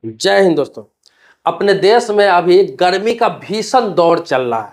जय हिंद दोस्तों। अपने देश में अभी गर्मी का भीषण दौर चल रहा है।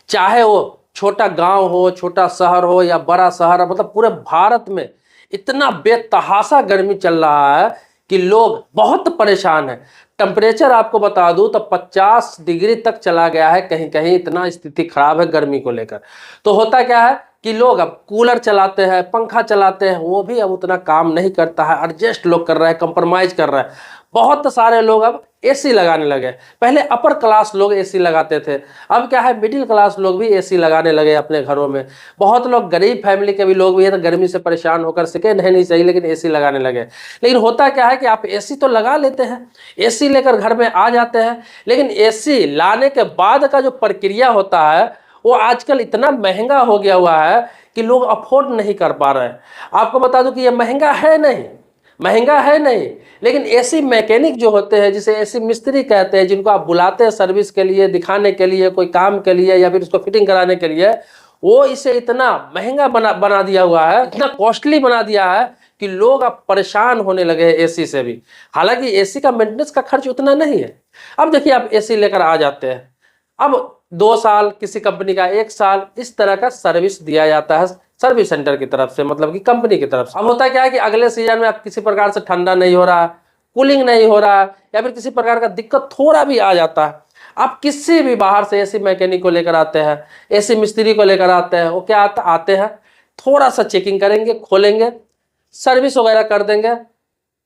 चाहे वो छोटा गांव हो, छोटा शहर हो या बड़ा शहर, मतलब पूरे भारत में इतना बेतहाशा गर्मी चल रहा है कि लोग बहुत परेशान हैं। टेम्परेचर आपको बता दूं तो 50 डिग्री तक चला गया है, कहीं कहीं इतना स्थिति खराब है गर्मी को लेकर। तो होता क्या है कि लोग अब कूलर चलाते हैं, पंखा चलाते हैं, वो भी अब उतना काम नहीं करता है। एडजस्ट लोग कर रहे हैं, कंप्रोमाइज कर रहे हैं। बहुत सारे लोग अब एसी लगाने लगे। पहले अपर क्लास लोग एसी लगाते थे, अब क्या है मिडिल क्लास लोग भी एसी लगाने लगे अपने घरों में। बहुत लोग गरीब फैमिली के भी लोग भी है तो गर्मी से परेशान होकर सेकेंड हैंड नहीं चाहिए लेकिन एसी लगाने लगे। लेकिन होता क्या है कि आप एसी तो लगा लेते हैं, एसी लेकर घर में आ जाते हैं, लेकिन एसी लाने के बाद का जो प्रक्रिया होता है वो आजकल इतना महंगा हो गया हुआ है कि लोग अफोर्ड नहीं कर पा रहे हैं। आपको बता दूं कि ये महंगा है नहीं, महंगा है नहीं, लेकिन एसी मैकेनिक जो होते हैं, जिसे एसी मिस्त्री कहते हैं, जिनको आप बुलाते हैं सर्विस के लिए, दिखाने के लिए, कोई काम के लिए या फिर उसको फिटिंग कराने के लिए, वो इसे इतना महंगा बना दिया हुआ है, इतना कॉस्टली बना दिया है कि लोग अब परेशान होने लगे हैं एसी से भी। हालांकि एसी का मेंटेनेंस का खर्च उतना नहीं है। अब देखिए आप एसी लेकर आ जाते हैं, अब 2 साल किसी कंपनी का, 1 साल इस तरह का सर्विस दिया जाता है सर्विस सेंटर की तरफ से, मतलब कि कंपनी की तरफ से। अब होता क्या है कि अगले सीजन में आप किसी प्रकार से ठंडा नहीं हो रहा, कूलिंग नहीं हो रहा या फिर किसी प्रकार का दिक्कत थोड़ा भी आ जाता है, आप किसी भी बाहर से एसी मैकेनिक को लेकर आते हैं, एसी मिस्त्री को लेकर आते हैं, वो क्या आते हैं, थोड़ा सा चेकिंग करेंगे, खोलेंगे, सर्विस वगैरह कर देंगे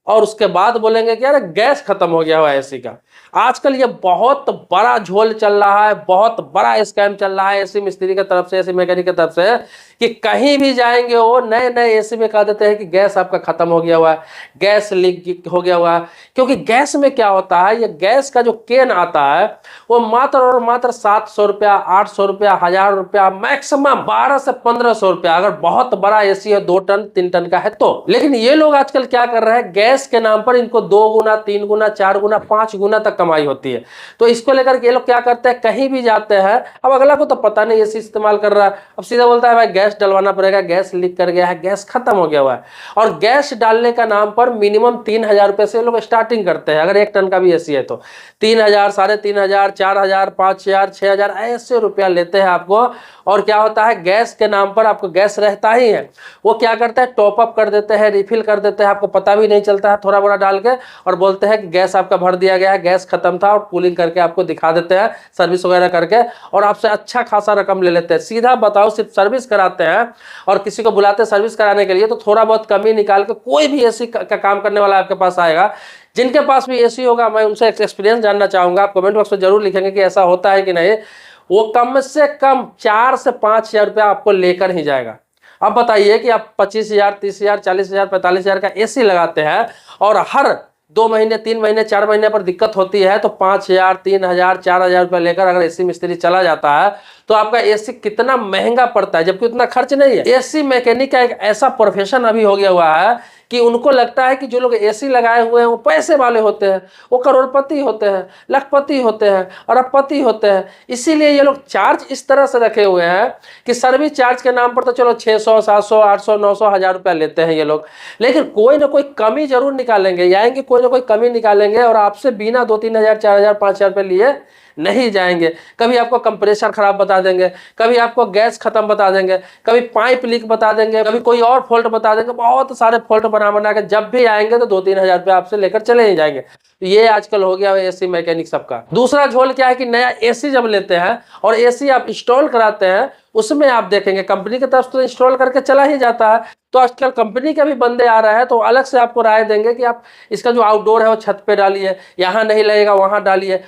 और उसके बाद बोलेंगे कि यार गैस खत्म हो गया हुआ एसी का। आजकल ये बहुत बड़ा झोल चल रहा है, बहुत बड़ा स्कैम चल रहा है एसी मिस्त्री की तरफ से, एसी मैकेनिक की तरफ से, कि कहीं भी जाएंगे वो नए नए एसी में कह देते हैं कि गैस आपका खत्म हो गया हुआ है, गैस लीक हो गया हुआ है। क्योंकि गैस में क्या होता है, ये गैस का जो केन आता है वो मात्र और मात्र 700 रुपया, 800 रुपया, 1000 रुपया, मैक्सिमम 1200 से 1500 रुपया, अगर बहुत बड़ा एसी है 2 टन 3 टन का है तो। लेकिन ये लोग आजकल क्या कर रहे हैं, गैस के नाम पर इनको 2 गुना, 3 गुना, 4 गुना, 5 गुना तक कमाई होती है। तो इसको लेकर के ये लोग क्या करते हैं, कहीं भी जाते हैं, अब अगला को तो पता नहीं एसी इस्तेमाल कर रहा है, अब सीधा बोलता है भाई गैस डलवाना पड़ेगा, गैस लीक कर गया है, गैस खत्म हो गया हुआ है। और गैस डालने का नाम पर मिनिमम 3000 रुपए से लोग स्टार्टिंग करते हैं, अगर 1 टन का भी एसी है तो 3000, 3500, 4000, 5000, 6000 ऐसे रुपया लेते हैं आपको। और क्या होता है, गैस के नाम पर आपको गैस रहता ही है, वो क्या करते हैं टॉप अप कर देते हैं, रिफिल कर देते हैं, आपको पता भी नहीं चलता है, थोड़ा बड़ा डाल के, और बोलते हैं कि गैस आपका भर दिया गया है, गैस खत्म था, और कूलिंग करके आपको दिखा देते हैं सर्विस वगैरह करके, और आपसे अच्छा खासा रकम ले लेते हैं। सीधा बताओ, सिर्फ सर्विस कराते हैं और किसी को बुलाते हैं सर्विस कराने के लिए तो थोड़ा बहुत कमी निकाल के कोई भी एसी का काम करने वाला आपके पास आएगा। जिनके पास भी एसी होगा, मैं उनसे एक्सपीरियंस जानना चाहूंगा, आप कमेंट बॉक्स में जरूर लिखेंगे कि ऐसा होता है कि नहीं। वो कम से कम 4 से 5000 रुपया आपको लेकर ही जाएगा। अब बताइए कि आप 25,000, 30,000, 40,000, 45,000 का एसी लगाते हैं और हर 2 महीने, 3 महीने, 4 महीने पर दिक्कत होती है, तो 5000, 3000, 4000 रुपये लेकर अगर एसी मिस्त्री चला जाता है तो आपका एसी कितना महंगा पड़ता है, जबकि उतना खर्च नहीं है। एसी मैकेनिक का एक ऐसा प्रोफेशन अभी हो गया हुआ है कि उनको लगता है कि जो लोग एसी लगाए हुए हैं वो पैसे वाले होते हैं, वो करोड़पति होते हैं, लखपति होते हैं, अरबपति होते हैं। इसीलिए ये लोग चार्ज इस तरह से रखे हुए हैं कि सर्विस चार्ज के नाम पर तो चलो 600, 700, 800, 900, 1000 रुपया लेते हैं ये लोग, लेकिन कोई ना कोई कमी जरूर निकालेंगे, आएंगे कोई ना कोई कमी निकालेंगे और आपसे बिना 2-3 हजार, 4000, 5000 रुपये लिए नहीं जाएंगे। कभी आपको कंप्रेसर खराब बता देंगे, कभी आपको गैस खत्म बता देंगे, कभी पाइप लीक बता देंगे, कभी कोई और फॉल्ट बता देंगे, बहुत सारे फॉल्ट बना के जब भी आएंगे तो 2-3 हजार रुपये आपसे लेकर चले ही जाएंगे। तो ये आजकल हो गया एसी मैकेनिक सबका। दूसरा झोल क्या है कि नया एसी जब लेते हैं और एसी आप इंस्टॉल कराते हैं, उसमें आप देखेंगे कंपनी की तरफ से इंस्टॉल करके चला ही जाता है। तो आजकल कंपनी के भी बंदे आ रहे हैं तो अलग से आपको राय देंगे कि आप इसका जो आउटडोर है वो छत पे डालिए, यहाँ नहीं लगेगा वहाँ डालिए,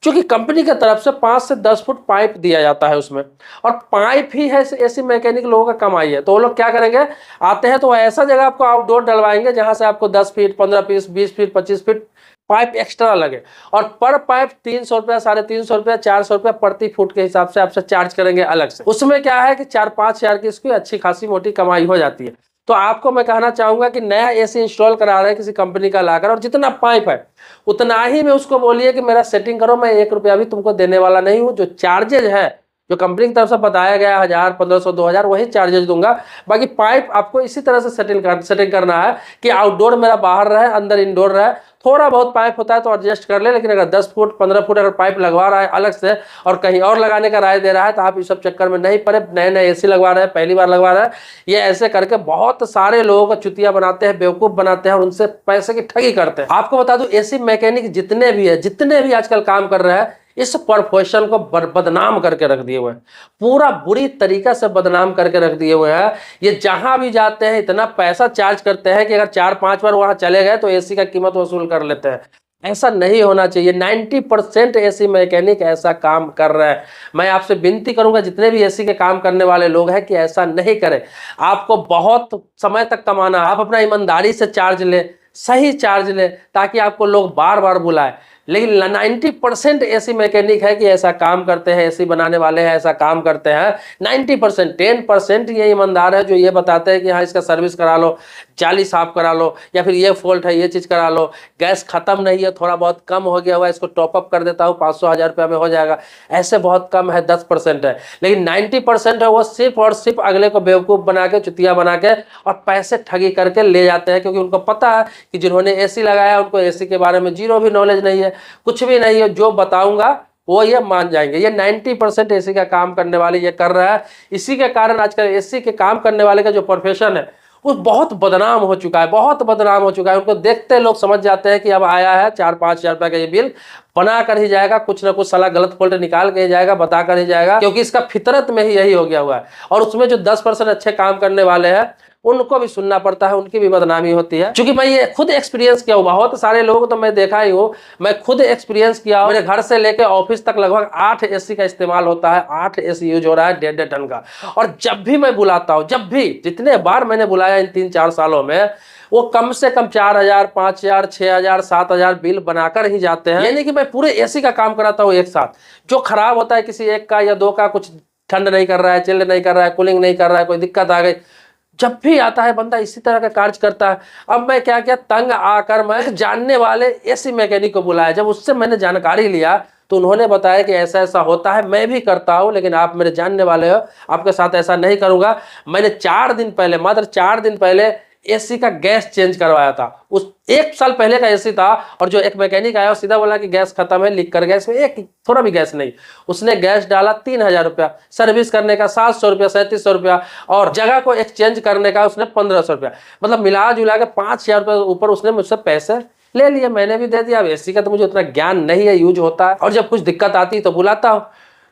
क्योंकि कंपनी की तरफ से 5 से 10 फुट पाइप दिया जाता है उसमें, और पाइप ही है एसी मैकेनिक लोगों का कमाई है। तो वो लोग क्या करेंगे, आते हैं तो ऐसा जगह आपको आउटडोर डलवाएंगे जहां से आपको 10 feet, 15 feet, 20 feet, 25 feet pipe extra लगे, और पर पाइप 300 रुपया, 350 रुपया, 400 रुपया प्रति फुट के हिसाब से आपसे चार्ज करेंगे अलग से। उसमें क्या है कि 4-5 हजार की इसकी अच्छी खासी मोटी कमाई हो जाती है। तो आपको मैं कहना चाहूंगा कि नया एसी इंस्टॉल करा रहे हैं किसी कंपनी का लाकर, और जितना पाइप है उतना ही में उसको बोलिए कि मेरा सेटिंग करो, मैं 1 रुपया भी तुमको देने वाला नहीं हूं, जो चार्जेज है जो कंपनी की तरफ से बताया गया 1000, 1500, 2000 वही चार्जेस दूंगा। बाकी पाइप आपको इसी तरह से सेटिंग करना है कि आउटडोर मेरा बाहर रहे, अंदर इंडोर रहे। थोड़ा बहुत पाइप होता है तो एडजस्ट कर ले, लेकिन अगर 10 फुट 15 फुट अगर पाइप लगवा रहा है अलग से और कहीं और लगाने का राय दे रहा है तो आप इस सब चक्कर में नहीं पड़े। नए नए एसी लगवा रहे हैं, पहली बार लगवा रहे हैं, ये ऐसे करके बहुत सारे लोगों को चुतिया बनाते हैं, बेवकूफ बनाते हैं और उनसे पैसे की ठगी करते हैं। आपको बता दूं एसी मैकेनिक जितने भी आजकल काम कर रहे हैं इस प्रोफेशन को बदनाम करके रख दिए हुए हैं, पूरा बुरी तरीका से बदनाम करके रख दिए हुए हैं। ये जहां भी जाते हैं इतना पैसा चार्ज करते हैं कि अगर 4-5 बार वहां चले गए तो एसी का कीमत वसूल कर लेते हैं। ऐसा नहीं होना चाहिए। 90% एसी मैकेनिक ऐसा काम कर रहे हैं। मैं आपसे विनती करूंगा जितने भी एसी के काम करने वाले लोग हैं कि ऐसा नहीं करें। आपको बहुत समय तक कमाना, आप अपना ईमानदारी से चार्ज ले, सही चार्ज ले, ताकि आपको लोग बार बार बुलाए। लेकिन 90% एसी मैकेनिक है कि ऐसा काम करते हैं, एसी बनाने वाले हैं ऐसा काम करते हैं। 90%, 10% ये ईमानदार है जो ये बताते हैं कि हाँ इसका सर्विस करा लो, जाली साफ करा लो, या फिर ये फॉल्ट है ये चीज़ करा लो, गैस खत्म नहीं है, थोड़ा बहुत कम हो गया हुआ है, इसको टॉपअप कर देता हूँ 500-1000 रुपये में हो जाएगा। ऐसे बहुत कम है, 10% है। लेकिन 90% है वो सिर्फ और सिर्फ अगले को बेवकूफ़ बना के, चुतिया बना के और पैसे ठगी करके ले जाते हैं, क्योंकि उनको पता है कि जिन्होंने एसी लगाया उनको एसी के बारे में जीरो भी नॉलेज नहीं है, कुछ भी नहीं है। जो बताऊंगा वो ये मान जाएंगे। ये 90% एसी का काम करने वाले ये कर रहा है। इसी के कारण आजकल एसी के काम करने वाले का जो प्रोफेशन है वो बहुत बदनाम हो चुका है, बहुत बदनाम हो चुका है। उनको देखते लोग समझ जाते हैं कि अब आया है 4-5 हजार रुपये का ये बिल बना कर ही जाएगा, कुछ ना कुछ साला गलत फॉल्ट निकाल के ही जाएगा, बता कर ही जाएगा, क्योंकि इसका फितरत में ही यही हो गया हुआ है। और उसमें जो 10% अच्छे काम करने वाले हैं उनको भी सुनना पड़ता है, उनकी भी बदनामी होती है। क्योंकि मैं ये खुद एक्सपीरियंस किया हूँ, बहुत सारे लोगों को तो मैं देखा ही हूँ, मैं खुद एक्सपीरियंस किया हूँ। मेरे घर से लेके ऑफिस तक लगभग 8 एसी का इस्तेमाल होता है, 8 एसी यूज हो रहा है 1.5 टन का। और जब भी मैं बुलाता हूँ, जब भी जितने बार मैंने बुलाया इन 3-4 सालों में, वो कम से कम 4000, 5000, 6000, 7000 बिल बनाकर ही जाते हैं। यानी कि मैं पूरे एसी का काम कराता हूँ एक साथ। जो खराब होता है किसी एक का या दो का, कुछ ठंड नहीं कर रहा है, चिल्ड नहीं कर रहा है, कूलिंग नहीं कर रहा है, कोई दिक्कत आ गई, जब भी आता है बंदा इसी तरह का कार्य करता है। अब मैं क्या क्या तंग आकर मैं जानने वाले एसी मैकेनिक को बुलाया। जब उससे मैंने जानकारी लिया तो उन्होंने बताया कि ऐसा ऐसा होता है, मैं भी करता हूं, लेकिन आप मेरे जानने वाले हो, आपके साथ ऐसा नहीं करूंगा। मैंने 4 दिन पहले, मात्र 4 दिन पहले एसी का गैस चेंज करवाया था। उस 1 साल पहले का एसी था और जो एक मैकेनिक आया सीधा बोला कि गैस खत्म है, लीक कर गया, इसमें एक थोड़ा भी गैस नहीं। उसने गैस डाला 3000 रुपया, सर्विस करने का 700 रुपया, 3700 रुपया, और जगह को एक्सचेंज करने का उसने 1500 रुपया। मतलब मिला जुला के 5000 रुपये ऊपर उसने मुझसे पैसे ले लिए, मैंने भी दे दिया। अब एसी का तो मुझे उतना ज्ञान नहीं है, यूज होता है, और जब कुछ दिक्कत आती तो बुलाता हूँ।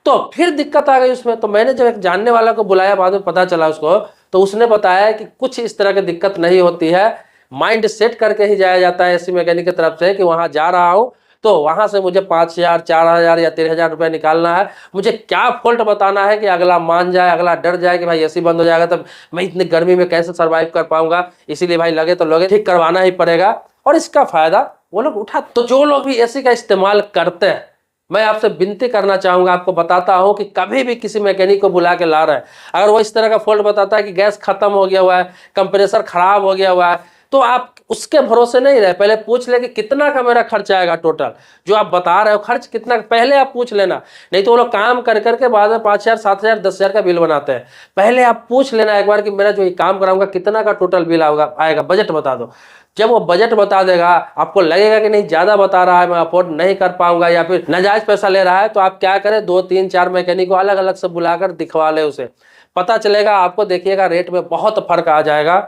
तो फिर दिक्कत आ गई उसमें, तो मैंने जब एक जानने वाला को बुलाया, बाद में पता चला उसको, तो उसने बताया कि कुछ इस तरह की दिक्कत नहीं होती है, माइंड सेट करके ही जाया जाता है एसी मैकेनिक की तरफ से कि वहां जा रहा हूं तो वहां से मुझे 5000, 4000 या 3000 रुपये निकालना है। मुझे क्या फॉल्ट बताना है कि अगला मान जाए, अगला डर जाए कि भाई एसी बंद हो जाएगा तब मैं इतनी गर्मी में कैसे सर्वाइव कर पाऊंगा, इसीलिए भाई लगे तो लगे, ठीक करवाना ही पड़ेगा। और इसका फायदा वो लोग उठा। तो जो लोग भी एसी का इस्तेमाल करते हैं, मैं आपसे विनती करना चाहूंगा, आपको बताता हूं कि कभी भी किसी मैकेनिक को बुला के ला रहे हैं, अगर वो इस तरह का फॉल्ट बताता है कि गैस खत्म हो गया हुआ है, कंप्रेसर खराब हो गया हुआ है, तो आप उसके भरोसे नहीं रहे। पहले पूछ ले कि कितना का मेरा खर्च आएगा, टोटल जो आप बता रहे हो खर्च कितना, पहले आप पूछ लेना। नहीं तो वो लोग काम कर करके बाद में 5000, 7000, 10000 का बिल बनाते हैं। पहले आप पूछ लेना एक बार कि मेरा जो ये काम कराऊंगा कितना का टोटल बिल आएगा, बजट बता दो। जब वो बजट बता देगा, आपको लगेगा कि नहीं ज़्यादा बता रहा है, मैं अफोर्ड नहीं कर पाऊंगा या फिर नाजायज पैसा ले रहा है, तो आप क्या करें, 2-3-4 मैकेनिक को अलग अलग से बुलाकर दिखवा ले, उसे पता चलेगा आपको। देखिएगा रेट में बहुत फर्क आ जाएगा।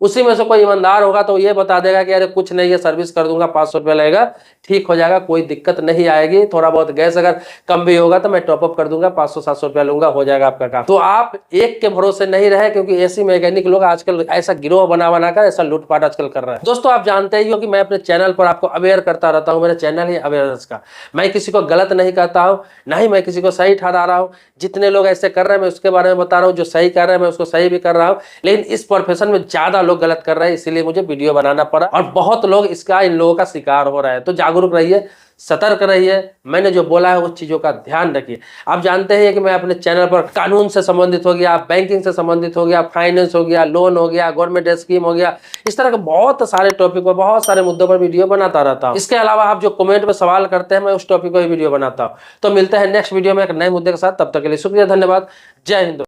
उसी में से कोई ईमानदार होगा तो ये बता देगा कि अरे कुछ नहीं है, सर्विस कर दूंगा, 500 रुपया लगेगा, ठीक हो जाएगा, कोई दिक्कत नहीं आएगी। थोड़ा बहुत गैस अगर कम भी होगा तो मैं टॉपअप कर दूंगा, 500-700 रुपया लूंगा, हो जाएगा आपका काम। तो आप एक के भरोसे नहीं रहे, क्योंकि एसी मैकेनिक लोग आजकल ऐसा गिरोह बना कर ऐसा लूटपाट आजकल कर रहा है। दोस्तों आप जानते ही हो कि मैं अपने चैनल पर आपको अवेयर करता रहता हूँ, मेरा चैनल ही अवेयरनेस का। मैं किसी को गलत नहीं कहता हूँ, ना ही मैं किसी को सही ठहरा रहा हूँ। जितने लोग ऐसे कर रहे हैं मैं उसके बारे में बता रहा हूँ, जो सही कर रहे हैं मैं उसको सही भी कर रहा हूँ। लेकिन इस प्रोफेशन में ज्यादा लोग गलत कर रहे हैं, इसीलिए मुझे वीडियो बनाना पड़ा, और बहुत लोग इसका, इन लोगों का शिकार हो रहा है। तो जागरूक रहिए, सतर्क रहिए। मैंने जो बोला है उस चीज़ों का ध्यान रखिए। आप जानते हैं कि मैं अपने चैनल पर कानून से संबंधित हो गया, बैंकिंग से संबंधित हो गया, फाइनेंस हो गया, लोन हो गया, गवर्नमेंट स्कीम हो गया, इस तरह के बहुत सारे टॉपिक पर, बहुत सारे मुद्दों पर वीडियो बनाता रहता हूँ। इसके अलावा आप जो कमेंट में सवाल करते हैं, मैं उस टॉपिक पर वीडियो बनाता हूँ। तो मिलते हैं नेक्स्ट वीडियो में एक नए मुद्दे के साथ। तब तक के लिए शुक्रिया, धन्यवाद, जय हिंद।